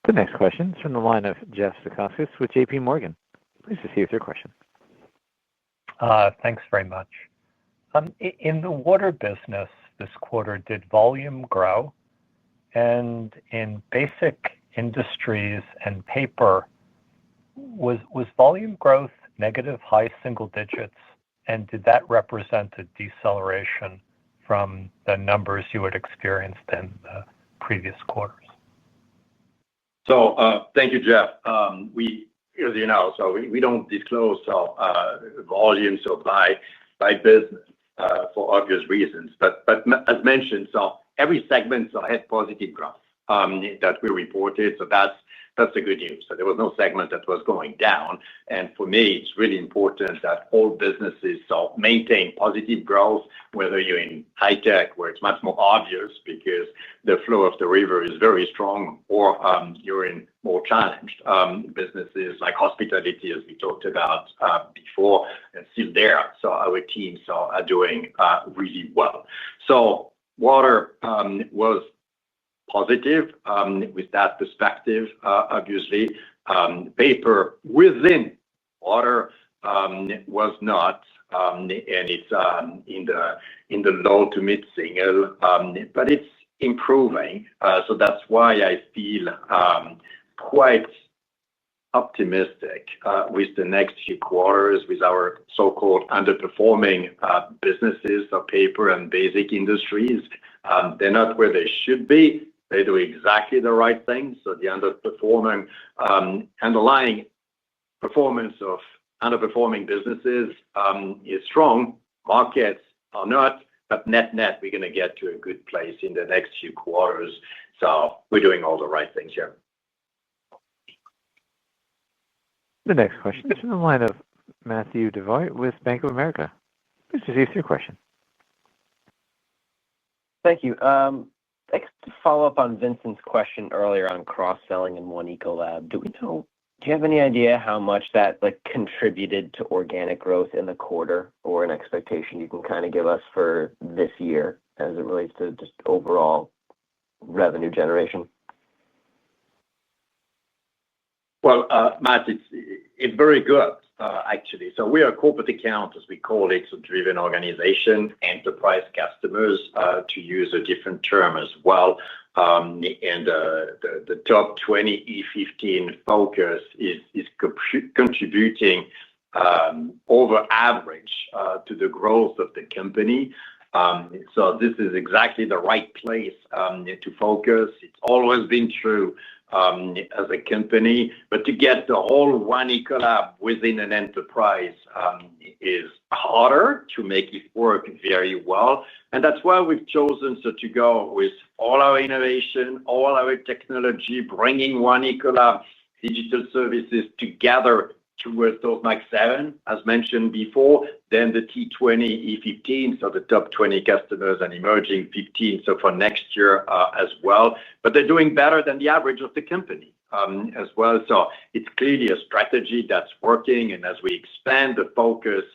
The next question is from the line of Jeff Zekauskas with J.P. Morgan. Please proceed with your question. Thanks very much. In the water business this quarter, did volume grow? And in basic industries and paper, was volume growth negative, high single digits? And did that represent a deceleration from the numbers you had experienced in the previous quarters? So thank you, Jeff. As you know, so we don't disclose volumes by business for obvious reasons. But as mentioned, so every segment had positive growth that we reported. So that's the good news. So there was no segment that was going down. And for me, it's really important that all businesses maintain positive growth, whether you're in high tech, where it's much more obvious because the flow of the river is very strong, or you're in more challenged businesses like hospitality, as we talked about before, and still there. So our teams are doing really well. So water was positive with that perspective, obviously. Paper within water was not, and it's in the low to mid single, but it's improving. So that's why I feel quite optimistic with the next few quarters with our so-called underperforming businesses of paper and basic industries. They're not where they should be. They do exactly the right thing. So the underperforming underlying performance of underperforming businesses is strong. Markets are not, but net, we're going to get to a good place in the next few quarters. So we're doing all the right things here. The next question is from the line of Matthew DeVoy with Bank of America. Please proceed with your question. Thank you. To follow up on Vincent's question earlier on cross-selling in One Ecolab, do you have any idea how much that contributed to organic growth in the quarter, or an expectation you can kind of give us for this year as it relates to just overall revenue generation? Well, Matt, it's very good, actually. So we are a corporate account, as we call it, a driven organization, enterprise customers, to use a different term as well. The top 20 E15 focus is contributing over average to the growth of the company. This is exactly the right place to focus. It's always been true as a company, but to get the whole One Ecolab within an enterprise is harder to make it work very well. That's why we've chosen to go with all our innovation, all our technology, bringing One Ecolab digital services together towards those Max 7, as mentioned before, then the T20 E15, so the top 20 customers and emerging 15, so for next year as well. They're doing better than the average of the company as well. It's clearly a strategy that's working. As we expand the focus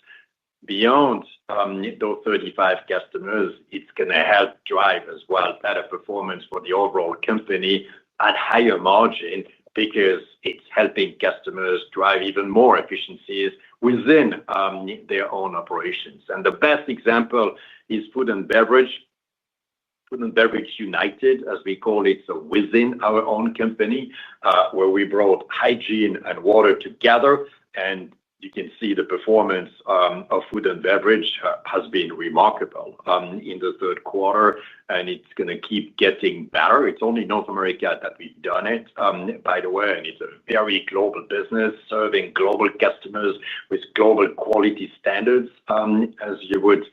beyond those 35 customers, it's going to help drive as well better performance for the overall company at higher margin, because it's helping customers drive even more efficiencies within their own operations. The best example is food and beverage. Food and beverage united, as we call it, so within our own company, where we brought hygiene and water together. You can see the performance of food and beverage has been remarkable in the third quarter, and it's going to keep getting better. It's only North America that we've done it, by the way, and it's a very global business serving global customers with global quality standards, as you would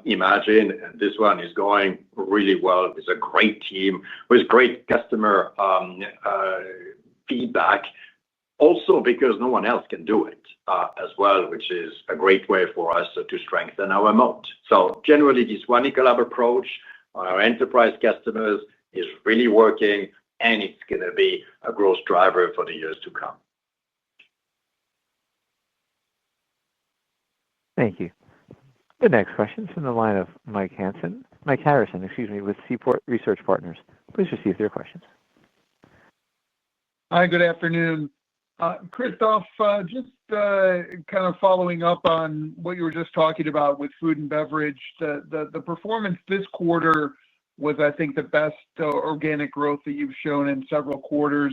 imagine. This one is going really well. It's a great team with great customer feedback, also because no one else can do it as well, which is a great way for us to strengthen our moat. Generally, this One Ecolab approach on our enterprise customers is really working, and it's going to be a growth driver for the years to come. Thank you. The next question is from the line of Mike Harrison, with Seaport Research Partners. Please receive your questions. Hi, good afternoon. Christophe, just kind of following up on what you were just talking about with food and beverage, the performance this quarter was, I think, the best organic growth that you've shown in several quarters.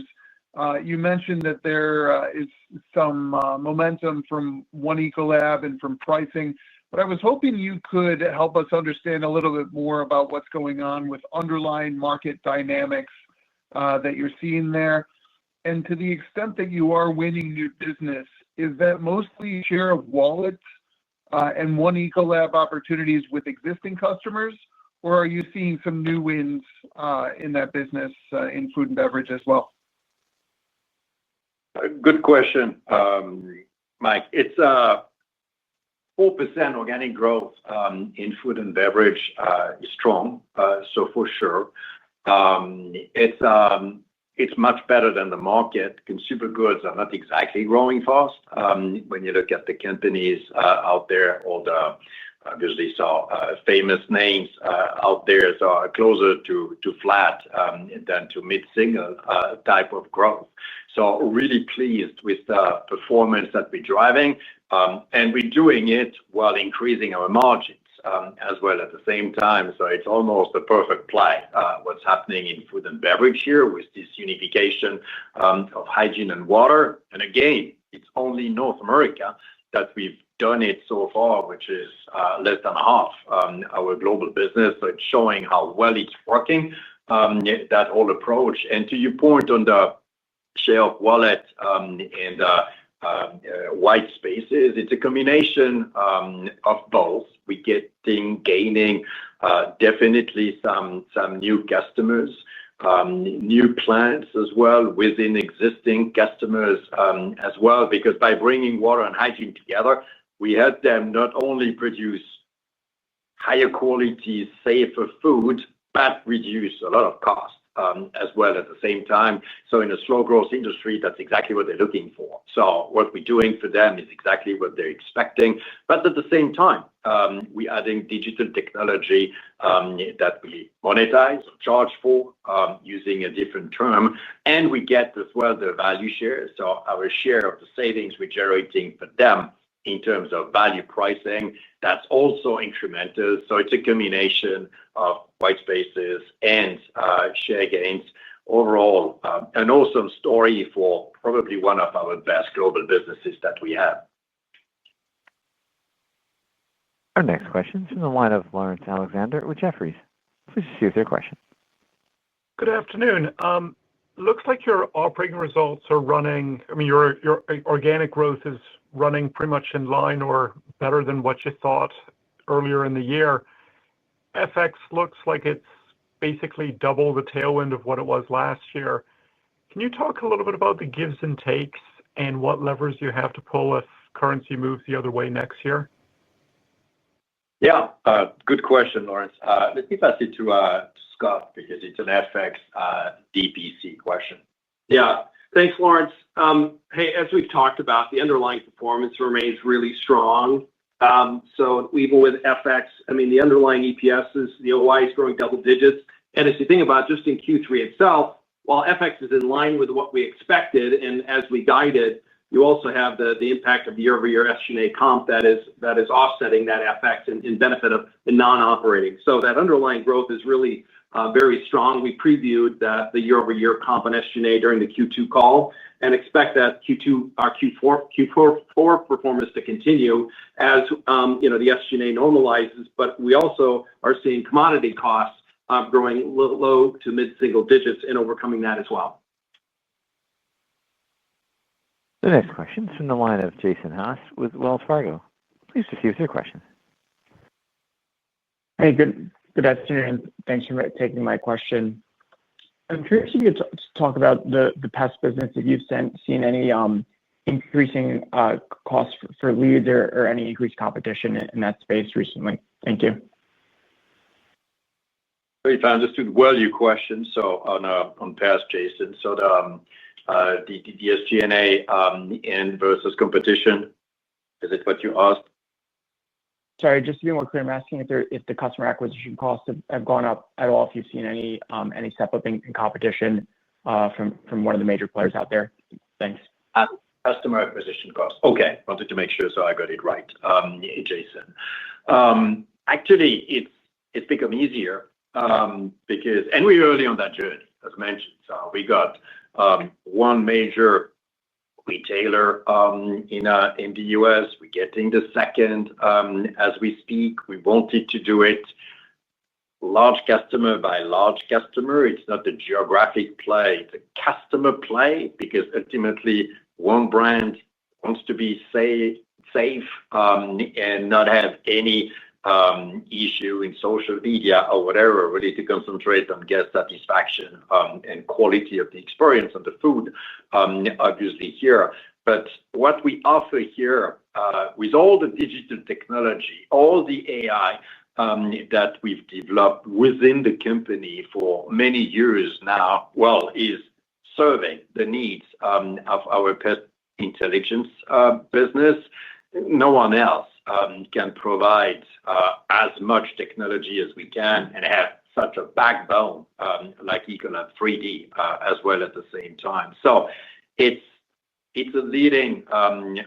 You mentioned that there is some momentum from One Ecolab and from pricing, but I was hoping you could help us understand a little bit more about what's going on with underlying market dynamics that you're seeing there. To the extent that you are winning new business, is that mostly share of wallet and One Ecolab opportunities with existing customers, or are you seeing some new wins in that business in food and beverage as well? Good question, Mike. It's 4% organic growth in food and beverage is strong, so for sure. It's much better than the market. Consumer goods are not exactly growing fast. When you look at the companies out there, all the obviously famous names out there are closer to flat than to mid-single type of growth. Really pleased with the performance that we're driving. We're doing it while increasing our margins as well at the same time. It's almost a perfect play what's happening in food and beverage here with this unification of hygiene and water. Again, it's only North America that we've done it so far, which is less than half our global business. It's showing how well it's working, that whole approach. To your point on the share of wallet and white spaces, it's a combination of both. We're gaining definitely some new customers, new plants as well within existing customers as well, because by bringing water and hygiene together, we help them not only produce higher quality, safer food, but reduce a lot of cost as well at the same time. In a slow growth industry, that's exactly what they're looking for. What we're doing for them is exactly what they're expecting. At the same time, we're adding digital technology that we monetize or charge for using a different term. We get as well the value share. Our share of the savings we're generating for them in terms of value pricing, that's also incremental. It's a combination of white spaces and share gains. Overall, an awesome story for probably one of our best global businesses that we have. Our next question is from the line of Lawrence Alexander with Jefferies. Please proceed with your question. Good afternoon. Looks like your operating results are running, I mean, your organic growth is running pretty much in line or better than what you thought earlier in the year. FX looks like it's basically double the tailwind of what it was last year. Can you talk a little bit about the gives and takes and what levers you have to pull if currency moves the other way next year? Yeah, good question, Lawrence. Let me pass it to Scott because it's an FX DPC question. Yeah, thanks, Lawrence. Hey, as we've talked about, the underlying performance remains really strong. Even with FX, I mean, the underlying EPS is the OI is growing double digits. As you think about just in Q3 itself, while FX is in line with what we expected and as we guided, you also have the impact of the year-over-year SG&A comp that is offsetting that FX in benefit of the non-operating. That underlying growth is really very strong. We previewed the year-over-year comp on SG&A during the Q2 call and expect that Q4 performance to continue as the SG&A normalizes. We also are seeing commodity costs growing low to mid-single digits and overcoming that as well. The next question is from the line of Jason Haas with Wells Fargo. Please proceed with your question. Hey, good afternoon. Thanks for taking my question. I'm curious if you could talk about the pest business, if you've seen any increasing costs for leads or any increased competition in that space recently. Thank you. If I understood well your question, on pest, Jason, the SG&A and versus competition, is it what you asked? Sorry, just to be more clear, I'm asking if the customer acquisition costs have gone up at all, if you've seen any step up in competition from one of the major players out there. Thanks. Customer acquisition costs. Okay, wanted to make sure I got it right, Jason. Actually, it's become easier because we're early on that journey, as mentioned. We got one major retailer in the U.S. We're getting the second as we speak. We wanted to do it large customer by large customer. It's not a geographic play. It's a customer play because ultimately one brand wants to be safe and not have any issue in social media or whatever, really to concentrate on guest satisfaction and quality of the experience of the food, obviously here. What we offer here with all the digital technology, all the AI that we've developed within the company for many years now, is serving the needs of our pest intelligence business. No one else can provide as much technology as we can and have such a backbone like Ecolab 3D as well at the same time. It's a leading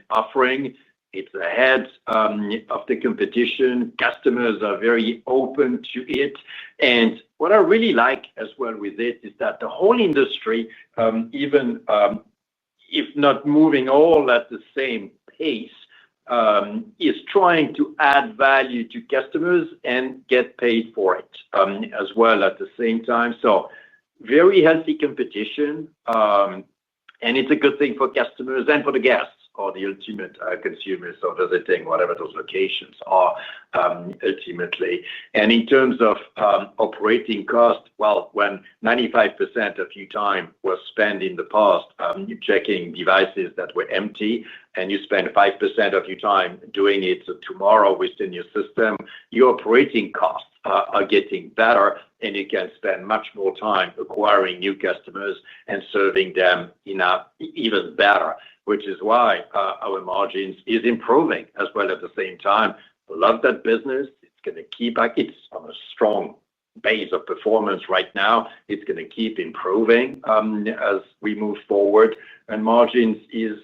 offering. It's ahead of the competition. Customers are very open to it. What I really like as well with it is that the whole industry, even if not moving all at the same pace, is trying to add value to customers and get paid for it as well at the same time. Very healthy competition. It's a good thing for customers and for the guests or the ultimate consumers visiting whatever those locations are ultimately. In terms of operating costs, when 95% of your time was spent in the past checking devices that were empty and you spend 5% of your time doing it tomorrow within your system, your operating costs are getting better and you can spend much more time acquiring new customers and serving them even better, which is why our margins is improving as well at the same time. Love that business. It's going to keep, it's on a strong base of performance right now. It's going to keep improving as we move forward. Margins is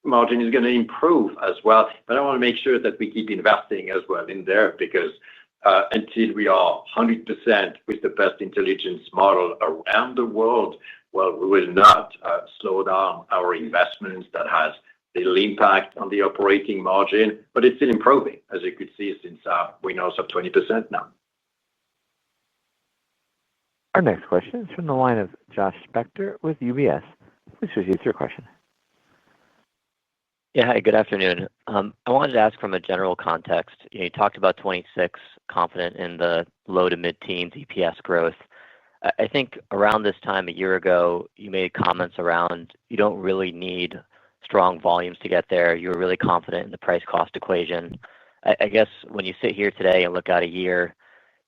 margin is going to improve as well. But I want to make sure that we keep investing as well in there because until we are 100% with the best intelligence model around the world, well, we will not slow down our investments. That has little impact on the operating margin, but it's still improving, as you could see, since we know some 20% now. Our next question is from the line of Josh Spector with UBS. Please proceed with your question. Yeah, hi, good afternoon. I wanted to ask from a general context. You talked about 26, confident in the low to mid-teens EPS growth. I think around this time a year ago, you made comments around you don't really need strong volumes to get there. You were really confident in the price-cost equation. I guess when you sit here today and look out a year,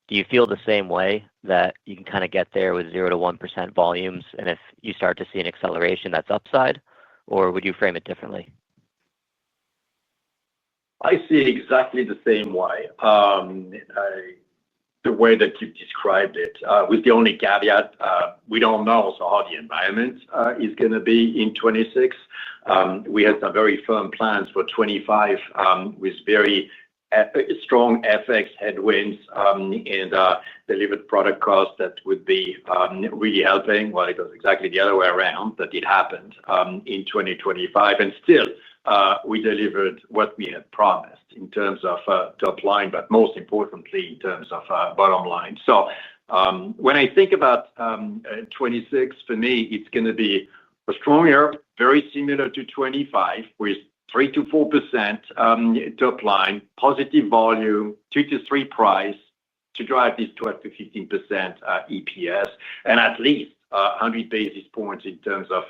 do you feel the same way that you can kind of get there with 0 to 1% volumes? And if you start to see an acceleration, that's upside? Or would you frame it differently? I see it exactly the same way. The way that you described it, with the only caveat, we don't know how the environment is going to be in 26. We had some very firm plans for 25 with very strong FX headwinds and delivered product costs that would be really helping. Well, it was exactly the other way around that it happened in 2025. And still, we delivered what we had promised in terms of top line, but most importantly, in terms of bottom line. So when I think about 26, for me, it's going to be a strong year, very similar to 25, with 3 to 4% top line, positive volume, 2 to 3 price to drive this 12 to 15% EPS, and at least 100 basis points in terms of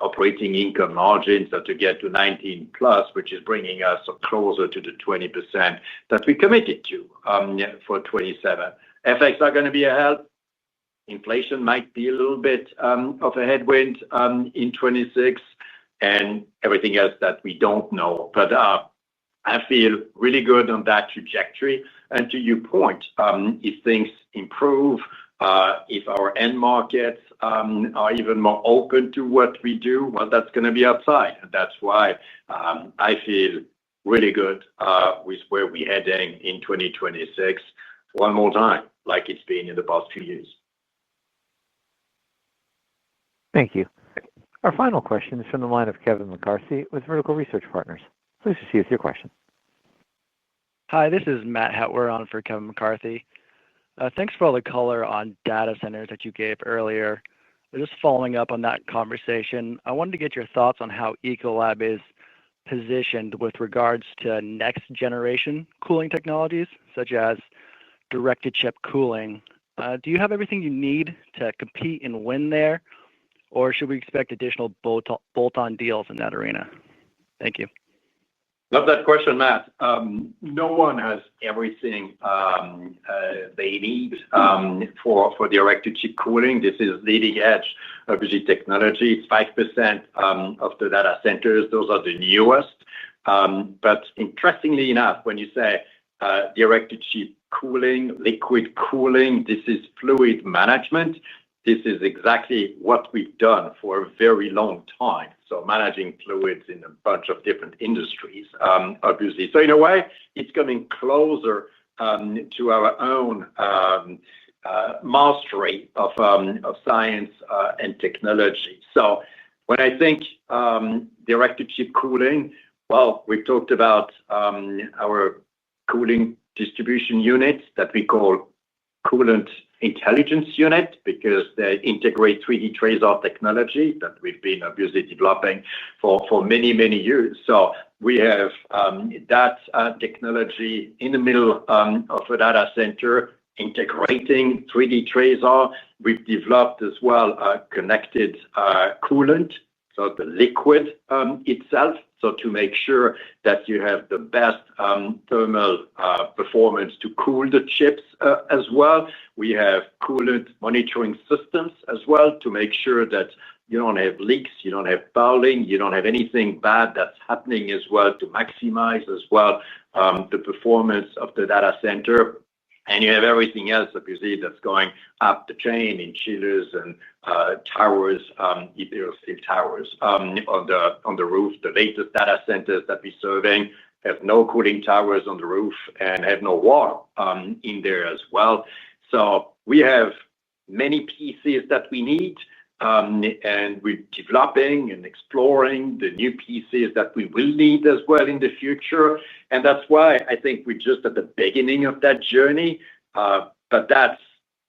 operating income margins to get to 19 plus, which is bringing us closer to the 20% that we committed to for 27. FX are going to be a help. Inflation might be a little bit of a headwind in 26 and everything else that we don't know. But I feel really good on that trajectory. And to your point, if things improve, if our end markets are even more open to what we do, well, that's going to be upside. And that's why I feel really good with where we're heading in 2026, one more time, like it's been in the past few years. Thank you. Our final question is from the line of Kevin McCarthy with Vertical Research Partners. Please proceed with your question. Hi, this is Matt Hetwer on for Kevin McCarthy. Thanks for all the color on data centers that you gave earlier. Just following up on that conversation, I wanted to get your thoughts on how Ecolab is positioned with regards to next generation cooling technologies, such as direct-to-chip cooling. Do you have everything you need to compete and win there, or should we expect additional bolt-on deals in that arena? Thank you. Love that question, Matt. No one has everything they need for direct-to-chip cooling. This is leading edge, obviously, technology. It's 5% of the data centers. Those are the newest. But interestingly enough, when you say direct-to-chip cooling, liquid cooling, this is fluid management. This is exactly what we've done for a very long time. So managing fluids in a bunch of different industries, obviously. So in a way, it's coming closer to our own mastery of science and technology. So when I think direct-to-chip cooling, well, we've talked about our cooling distribution units that we call coolant intelligence unit because they integrate 3D TRASAR technology that we've been obviously developing for many, many years. So we have that technology in the middle of a data center integrating 3D TRASAR. We've developed as well a connected coolant, so the liquid itself. So to make sure that you have the best thermal performance to cool the chips as well. We have coolant monitoring systems as well to make sure that you don't have leaks, you don't have fouling, you don't have anything bad that's happening as well to maximize as well the performance of the data center. And you have everything else, obviously, that's going up the chain in chillers and towers, steel towers on the roof. The latest data centers that we're serving have no cooling towers on the roof and have no water in there as well. So we have many pieces that we need, and we're developing and exploring the new pieces that we will need as well in the future. And that's why I think we're just at the beginning of that journey. But that's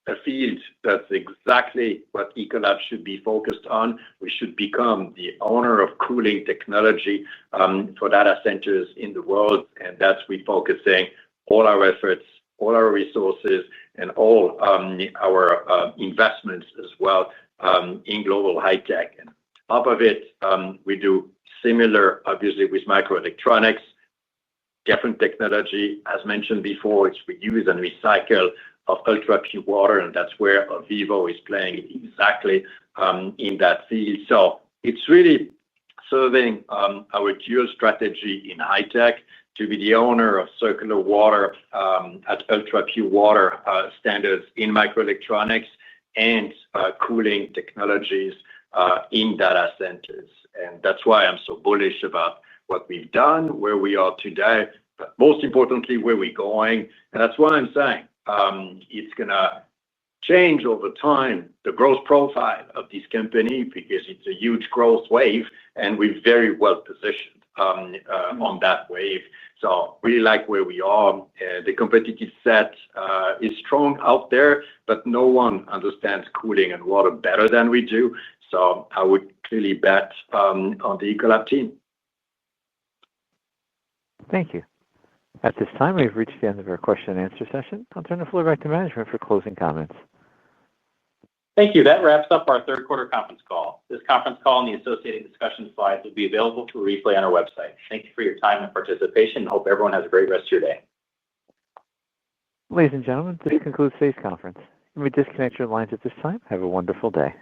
a field that's exactly what Ecolab should be focused on. We should become the owner of cooling technology for data centers in the world. And that's we're focusing all our efforts, all our resources, and all our investments as well in global high tech. And top of it, we do similar, obviously, with microelectronics, different technology. As mentioned before, it's reuse and recycle of ultra pure water, and that's where Vivo is playing exactly in that field. So it's really serving our dual strategy in high tech to be the owner of circular water at ultra pure water standards in microelectronics and cooling technologies in data centers. And that's why I'm so bullish about what we've done, where we are today, but most importantly, where we're going. And that's why I'm saying it's going to change over time the growth profile of this company because it's a huge growth wave, and we're very well positioned on that wave. So really like where we are. The competitive set is strong out there, but no one understands cooling and water better than we do. So I would clearly bet on the Ecolab team. Thank you. At this time, we've reached the end of our question and answer session. I'll turn the floor back to management for closing comments. Thank you. That wraps up our third quarter conference call. This conference call and the associated discussion slides will be available for replay on our website. Thank you for your time and participation. Hope everyone has a great rest of your day. Ladies and gentlemen, this concludes today's conference. You may disconnect your lines at this time. Have a wonderful day.